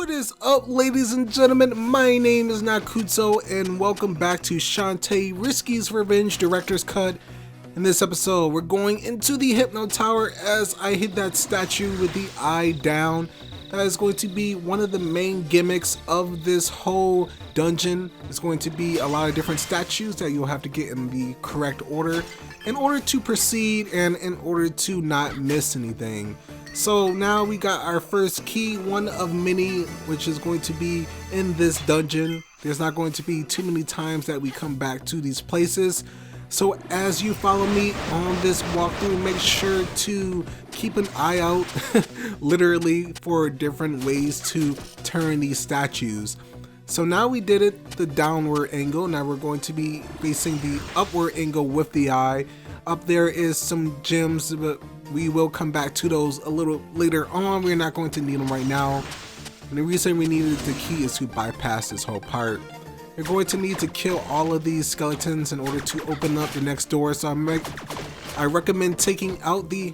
What is up, ladies and gentlemen? My name is Nakusoo and welcome back to Shantae Risky's Revenge Director's Cut. In this episode, we're going into the Hypno Tower as I hit that statue with the eye down. That is going to be one of the main gimmicks of this whole dungeon. It's going to be a lot of different statues that you'll have to get in the correct order in order to proceed and in order to not miss anything. So now we got our first key, one of many, which is going to be in this dungeon. There's not going to be too many times that we come back to these places. So as you follow me on this walkthrough, make sure to keep an eye out, literally, for different ways to turn these statues. So now we did it the downward angle. Now we're going to be facing the upward angle with the eye. Up there is some gems, but we will come back to those a little later on. We're not going to need them right now. And the reason we needed the key is to bypass this whole part. You're going to need to kill all of these skeletons in order to open up the next door. So I recommend taking out the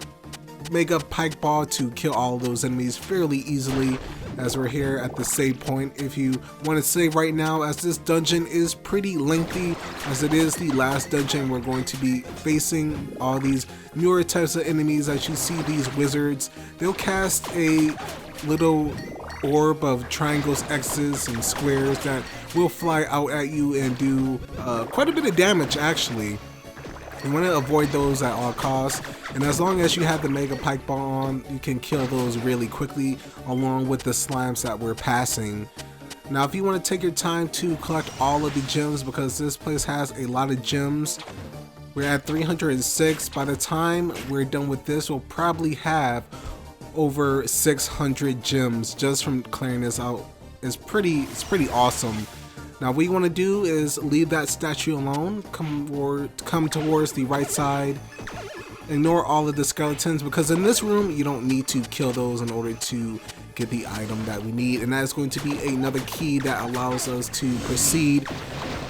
Mega Pike Ball to kill all of those enemies fairly easily, as we're here at the save point. If you want to save right now, as this dungeon is pretty lengthy, as it is the last dungeon, we're going to be facing all these newer types of enemies. As you see, these wizards, they'll cast a little orb of triangles, X's, and squares that will fly out at you and do quite a bit of damage actually. You want to avoid those at all costs, and as long as you have the Mega Pike Ball on, you can kill those really quickly along with the slimes that we're passing. Now if you want to take your time to collect all of the gems, because this place has a lot of gems, we're at 306. By the time we're done with this, we'll probably have over 600 gems just from clearing this out. It's pretty awesome. Now what you want to do is leave that statue alone, come towards the right side, ignore all of the skeletons, because in this room you don't need to kill those in order to get the item that we need, and that is going to be another key that allows us to proceed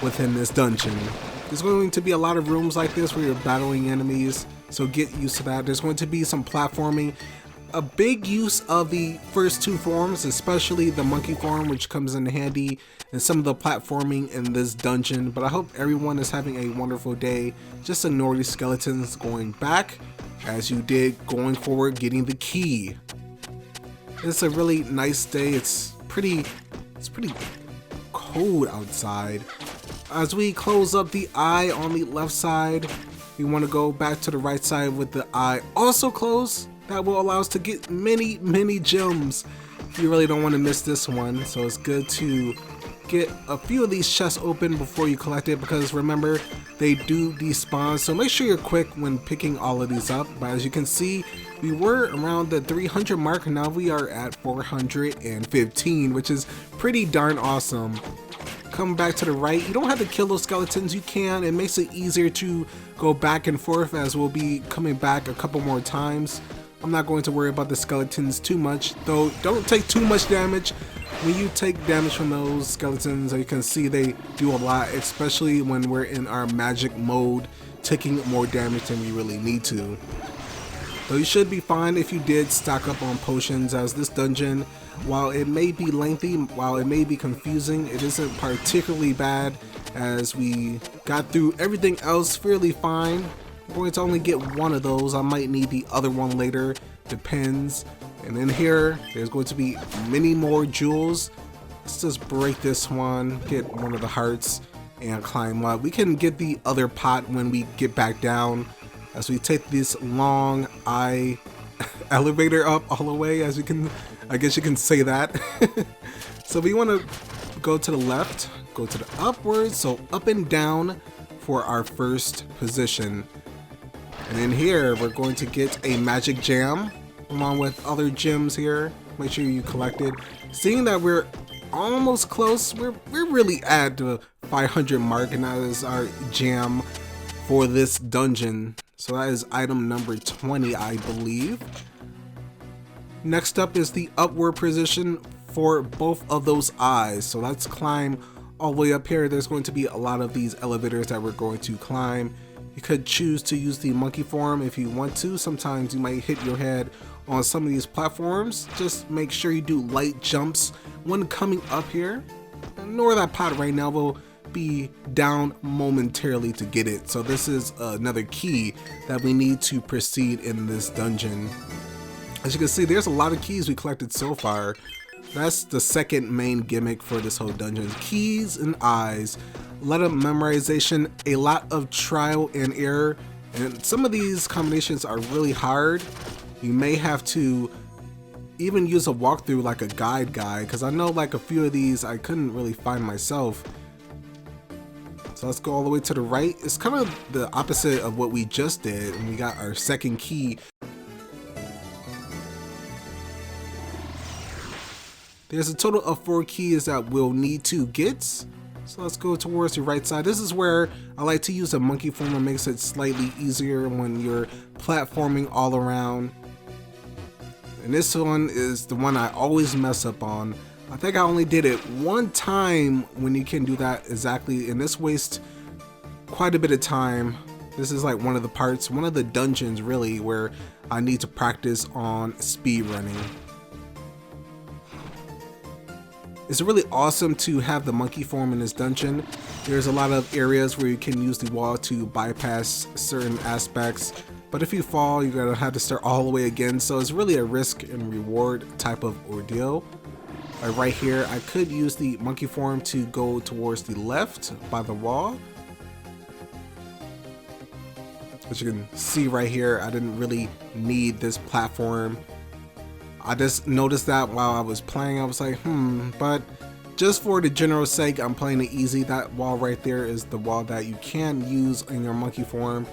within this dungeon. There's going to be a lot of rooms like this where you're battling enemies, so get used to that. There's going to be some platforming. A big use of the first two forms, especially the monkey form, which comes in handy in some of the platforming in this dungeon. But I hope everyone is having a wonderful day. Just ignore these skeletons going back as you did going forward, getting the key. It's a really nice day. It's pretty cold outside. As we close up the eye on the left side, we want to go back to the right side with the eye also closed. That will allow us to get many gems. You really don't want to miss this one, so it's good to get a few of these chests open before you collect it, because remember, they do despawn, so make sure you're quick when picking all of these up. But as you can see, we were around the 300 mark, now we are at 415, which is pretty darn awesome. Come back to the right. You don't have to kill those skeletons, you can. It makes it easier to go back and forth, as we'll be coming back a couple more times. I'm not going to worry about the skeletons too much, though don't take too much damage. When you take damage from those skeletons, you can see they do a lot, especially when we're in our magic mode, taking more damage than we really need to. Though you should be fine if you did stock up on potions, as this dungeon, while it may be lengthy, while it may be confusing, it isn't particularly bad, as we got through everything else fairly fine. I'm going to only get one of those. I might need the other one later, depends. And in here, there's going to be many more jewels. Let's just break this one, get one of the hearts, and climb up. We can get the other pot when we get back down, as we take this long eye elevator up all the way, as you can, I guess you can say that. So we want to go to the left, go to the upwards, so up and down for our first position. And in here, we're going to get a magic jam along with other gems here. Make sure you collect it. Seeing that we're almost close, we're really at the 500 mark, and that is our jam for this dungeon. So that is item number 20, I believe. Next up is the upward position for both of those eyes. So let's climb all the way up here. There's going to be a lot of these elevators that we're going to climb. You could choose to use the monkey form if you want to. Sometimes you might hit your head on some of these platforms. Just make sure you do light jumps one coming up here. Ignore that pot right now, we'll be down momentarily to get it. So this is another key that we need to proceed in this dungeon. As you can see, there's a lot of keys we collected so far. That's the second main gimmick for this whole dungeon. Keys and eyes, a lot of memorization, a lot of trial and error, and some of these combinations are really hard. You may have to even use a walkthrough like a guide because I know like a few of these I couldn't really find myself. So let's go all the way to the right. It's kind of the opposite of what we just did, and we got our second key. There's a total of 4 keys that we'll need to get. So let's go towards the right side. This is where I like to use a monkey form. It makes it slightly easier when you're platforming all around. And this one is the one I always mess up on. I think I only did it one time when you can do that exactly, and this wastes quite a bit of time. This is like one of the parts, one of the dungeons really, where I need to practice on speed running. It's really awesome to have the monkey form in this dungeon. There's a lot of areas where you can use the wall to bypass certain aspects, but if you fall, you're gonna have to start all the way again, so it's really a risk and reward type of ordeal. Right here, I could use the monkey form to go towards the left by the wall. As you can see right here, I didn't really need this platform. I just noticed that while I was playing, I was like, but just for the general sake, I'm playing it easy. That wall right there is the wall that you can use in your monkey form.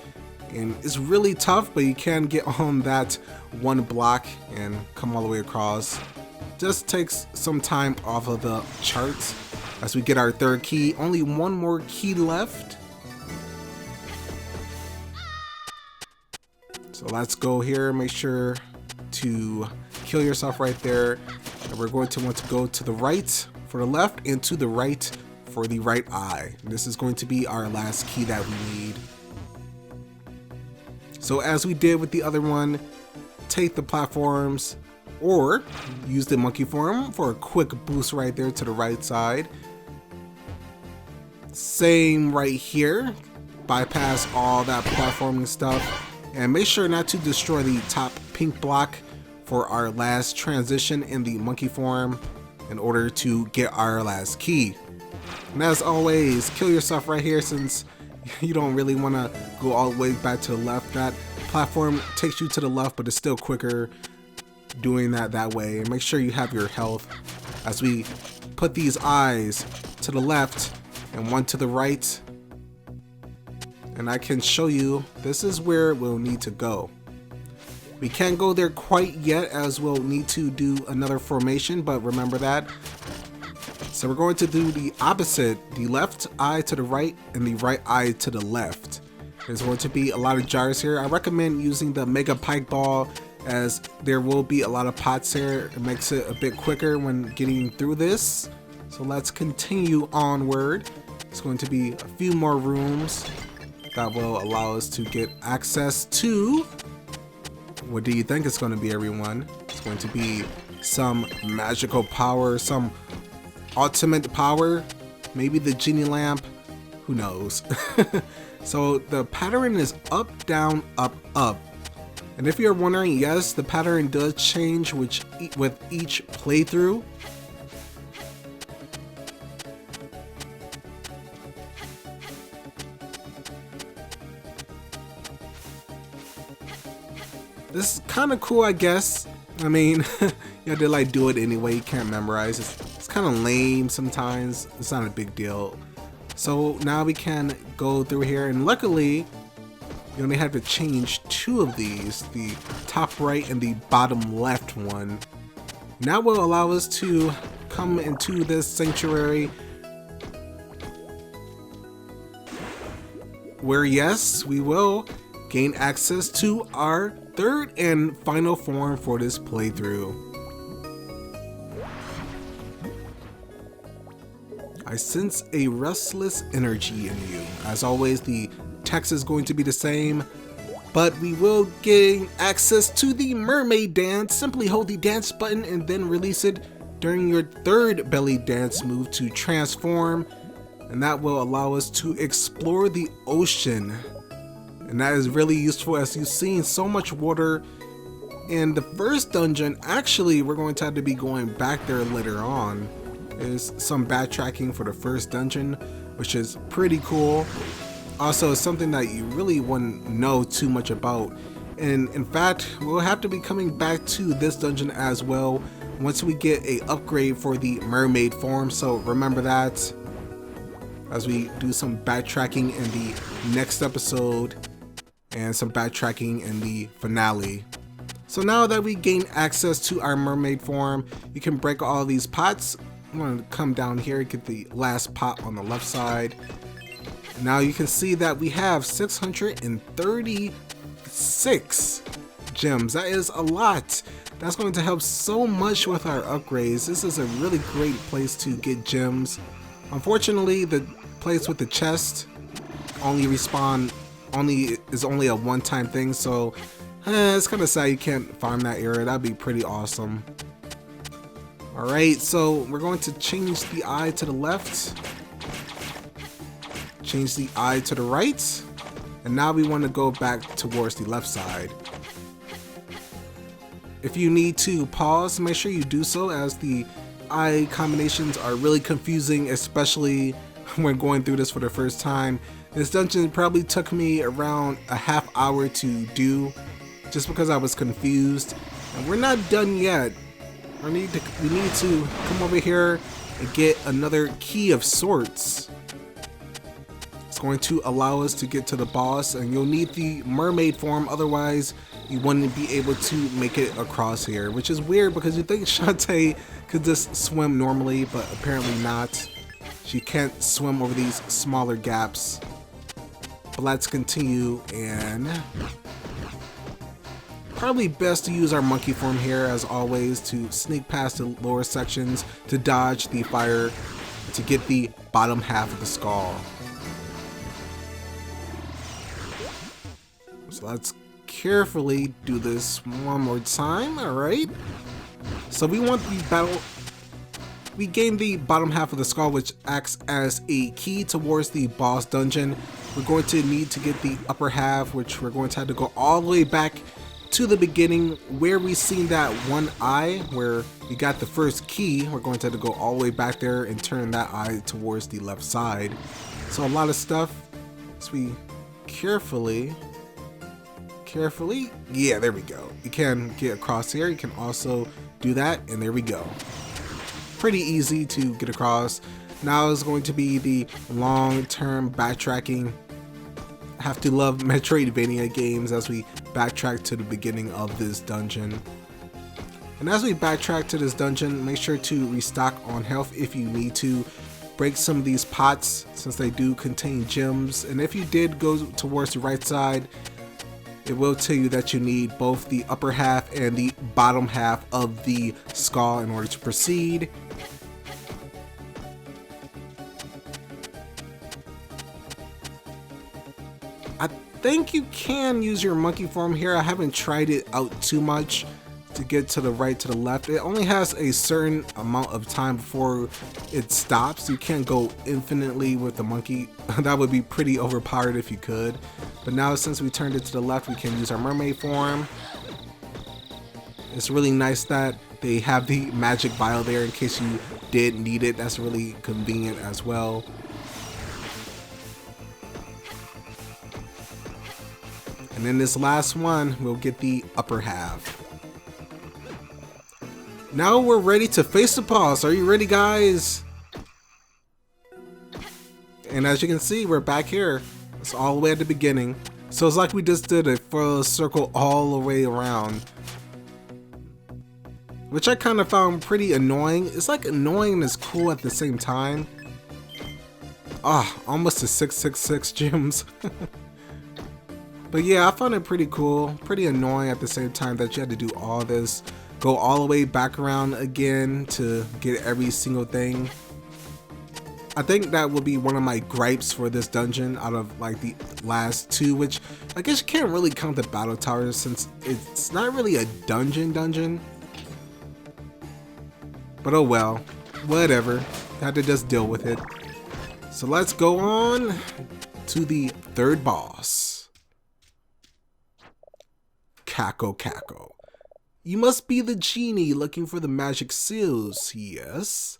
And it's really tough, but you can get on that one block and come all the way across. Just takes some time off of the charts as we get our third key. Only one more key left. So let's go here, make sure to kill yourself right there. And we're going to want to go to the right for the left and to the right for the right eye. And this is going to be our last key that we need. So as we did with the other one, take the platforms or use the monkey form for a quick boost right there to the right side. Same right here. Bypass all that platforming stuff and make sure not to destroy the top pink block for our last transition in the monkey form in order to get our last key. And as always, kill yourself right here since you don't really want to go all the way back to the left. That platform takes you to the left, but it's still quicker doing that way. And make sure you have your health as we put these eyes to the left and one to the right. And I can show you this is where we'll need to go. We can't go there quite yet as we'll need to do another formation, but remember that. So we're going to do the opposite, the left eye to the right and the right eye to the left. There's going to be a lot of jars here. I recommend using the Mega Pike Ball as there will be a lot of pots here. It makes it a bit quicker when getting through this. So let's continue onward. It's going to be a few more rooms that will allow us to get access to, what do you think it's going to be, everyone? It's going to be some magical power, some ultimate power, maybe the genie lamp, who knows. So the pattern is up, down, up, up. And if you're wondering, yes, the pattern does change with each playthrough. This is kind of cool, I guess. I mean, you have to like do it anyway. You can't memorize. It's kind of lame sometimes. It's not a big deal. So now we can go through here, and luckily you only have to change 2 of these, the top right and the bottom left one. Now will allow us to come into this sanctuary where, yes, we will gain access to our third and final form for this playthrough. I sense a restless energy in you. As always, the text is going to be the same, but we will gain access to the mermaid dance. Simply hold the dance button and then release it during your third belly dance move to transform, and that will allow us to explore the ocean. And that is really useful, as you've seen so much water in the first dungeon. Actually, we're going to have to be going back there later on. There's some backtracking for the first dungeon, which is pretty cool. Also, it's something that you really wouldn't know too much about. And in fact, we'll have to be coming back to this dungeon as well once we get a upgrade for the mermaid form. So remember that as we do some backtracking in the next episode and some backtracking in the finale. So now that we gain access to our mermaid form, you can break all these pots. I'm going to come down here, get the last pot on the left side. Now you can see that we have 636 gems. That is a lot. That's going to help so much with our upgrades. This is a really great place to get gems. Unfortunately, the place with the chest is only a one-time thing, so it's kind of sad you can't farm that area. That'd be pretty awesome. Alright, so we're going to change the eye to the left, change the eye to the right, and now we want to go back towards the left side. If you need to pause, make sure you do so, as the eye combinations are really confusing, especially when going through this for the first time. This dungeon probably took me around a half hour to do, just because I was confused. And we're not done yet. We need to come over here and get another key of sorts. It's going to allow us to get to the boss, and you'll need the mermaid form, otherwise you wouldn't be able to make it across here, which is weird because you think Shantae could just swim normally, but apparently not. She can't swim over these smaller gaps. But let's continue, and probably best to use our monkey form here as always to sneak past the lower sections to dodge the fire to get the bottom half of the skull. So let's carefully do this one more time. Alright, so we want the battle. We gain the bottom half of the skull, which acts as a key towards the boss dungeon. We're going to need to get the upper half, which we're going to have to go all the way back to the beginning where we seen that one eye where we got the first key. We're going to have to go all the way back there and turn that eye towards the left side. So a lot of stuff, as we carefully, yeah, there we go. You can get across here. You can also do that, and there we go. Pretty easy to get across. Now is going to be the long-term backtracking. I have to love Metroidvania games as we backtrack to the beginning of this dungeon. And as we backtrack to this dungeon, make sure to restock on health if you need to. Break some of these pots since they do contain gems. And if you did go towards the right side, it will tell you that you need both the upper half and the bottom half of the skull in order to proceed. I think you can use your monkey form here. I haven't tried it out too much to get to the right, to the left. It only has a certain amount of time before it stops. You can't go infinitely with the monkey. That would be pretty overpowered if you could. But now since we turned it to the left, we can use our mermaid form. It's really nice that they have the magic vial there in case you did need it. That's really convenient as well. And in this last one, we'll get the upper half. Now we're ready to face the boss. Are you ready, guys? And as you can see, we're back here. It's all the way at the beginning. So it's like we just did a full circle all the way around, which I kind of found pretty annoying. It's like annoying and it's cool at the same time. Ah, almost a 666 gems. But yeah, I found it pretty cool, pretty annoying at the same time that you had to do all this, go all the way back around again to get every single thing. I think that will be one of my gripes for this dungeon out of like the last two, which I guess you can't really count the battle towers since it's not really a dungeon. But oh well, whatever. Had to just deal with it. So let's go on to the third boss. Kako Kako. You must be the genie looking for the magic seals, yes?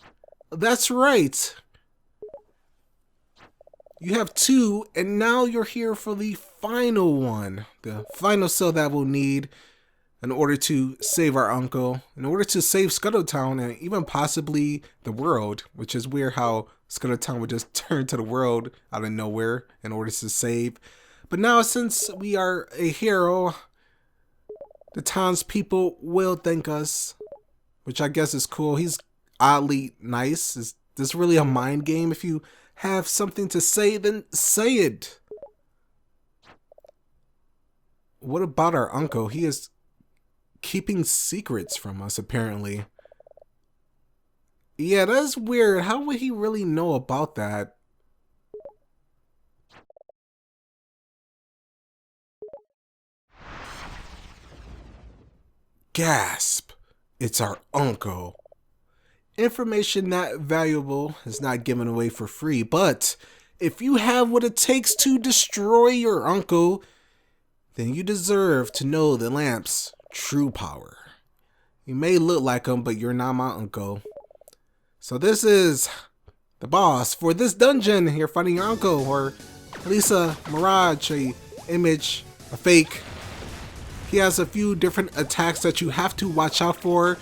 That's right. You have 2, and now you're here for the final one. The final seal that we'll need in order to save our uncle, in order to save Scuttletown, and even possibly the world, which is weird how Scuttletown would just turn to the world out of nowhere in order to save. But now, since we are a hero, the townspeople will thank us, which I guess is cool. He's oddly nice. Is this really a mind game? If you have something to say, then say it. What about our uncle? He is keeping secrets from us, apparently. Yeah, that's weird. How would he really know about that? Gasp! It's our uncle. Information that valuable is not given away for free, but if you have what it takes to destroy your uncle, then you deserve to know the lamp's true power. You may look like him, but you're not my uncle. So this is the boss for this dungeon. You're fighting your uncle, or at least a mirage, a image, a fake. He has a few different attacks that you have to watch out for.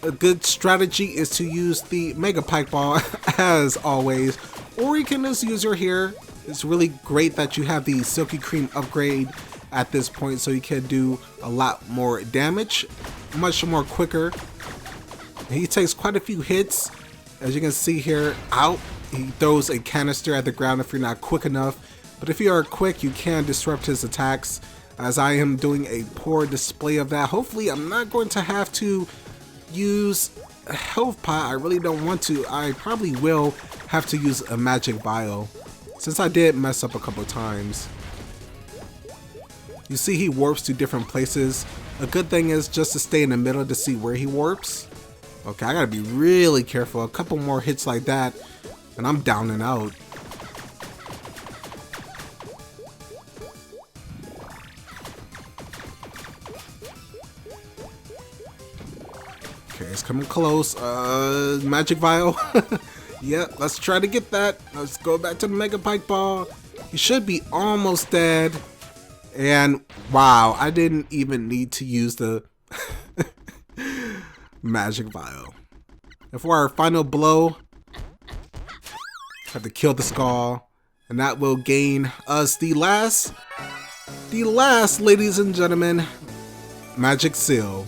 A good strategy is to use the Mega Pike Ball, as always, or you can just use your hair. It's really great that you have the Silky Cream upgrade at this point, so you can do a lot more damage, much more quicker. He takes quite a few hits, as you can see here. Out, he throws a canister at the ground if you're not quick enough, but if you are quick, you can disrupt his attacks, as I am doing a poor display of that. Hopefully I'm not going to have to use a health pot. I really don't want to. I probably will have to use a magic vial, since I did mess up a couple times. You see he warps to different places. A good thing is just to stay in the middle to see where he warps. Okay, I gotta be really careful. A couple more hits like that and I'm down and out. Okay, it's coming close. Magic vial. Yeah, let's try to get that. Let's go back to the Mega Pike Ball. He should be almost dead. And wow, I didn't even need to use the magic vial. And for our final blow, have to kill the skull, and that will gain us the last, ladies and gentlemen, magic seal.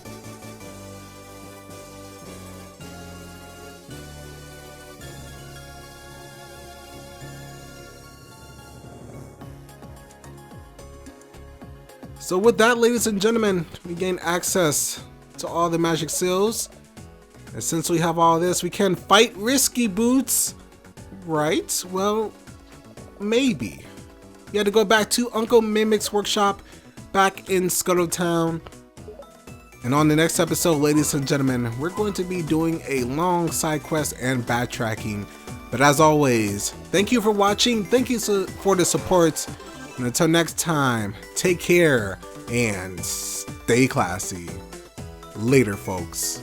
So with that, ladies and gentlemen, we gain access to all the magic seals. And since we have all this, we can fight Risky Boots, right? Well, maybe. We had to go back to Uncle Mimic's workshop back in Scuttletown. And on the next episode, ladies and gentlemen, we're going to be doing a long side quest and backtracking. But as always, thank you for watching. Thank you for the support. And until next time, take care and stay classy. Later, folks.